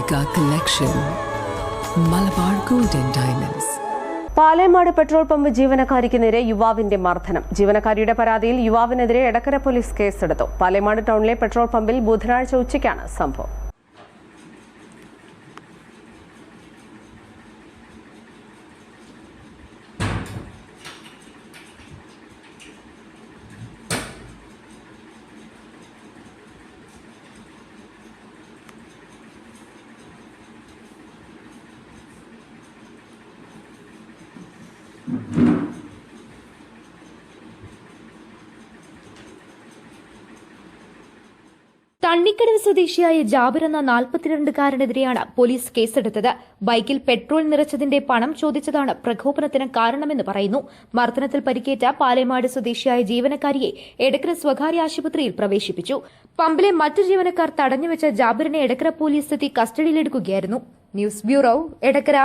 Mega Collection, Malabar Golden Diamonds. Palemad petrol pump ജീവനക്കാരിക്ക് നേരെ യുവാവിന്റെ മർദ്ദനം. ജീവനക്കാരിയുടെ പരാതിയിൽ യുവാവിനെതിരെ എടക്കര പോലീസ് കേസെടുത്തു. പാലേമാട് ടൗണിലെ പെട്രോൾ പമ്പിൽ ബുധനാഴ്ച ഉച്ചയ്ക്കാണ് സംഭവം. തണ്ണിക്കടവ് സ്വദേശിയായ ജാബിർ എന്ന 42-കാരനെതിരെയാണ് പോലീസ് കേസെടുത്തത്. ബൈക്കിൽ പെട്രോൾ നിറച്ചതിന്റെ പണം ചോദിച്ചതാണ് പ്രകോപനത്തിന് കാരണമെന്ന് പറയുന്നു. മർദ്ദനത്തിൽ പരിക്കേറ്റ പാലേമാട് സ്വദേശിയായ ജീവനക്കാരിയെ എടക്കര സ്വകാര്യ ആശുപത്രിയിൽ പ്രവേശിപ്പിച്ചു. പമ്പിലെ മറ്റു ജീവനക്കാർ തടഞ്ഞുവെച്ച ജാബിറിനെ എടക്കര പോലീസ് എത്തി കസ്റ്റഡിയിലെടുക്കുകയായിരുന്നു. News bureau, Edakkara.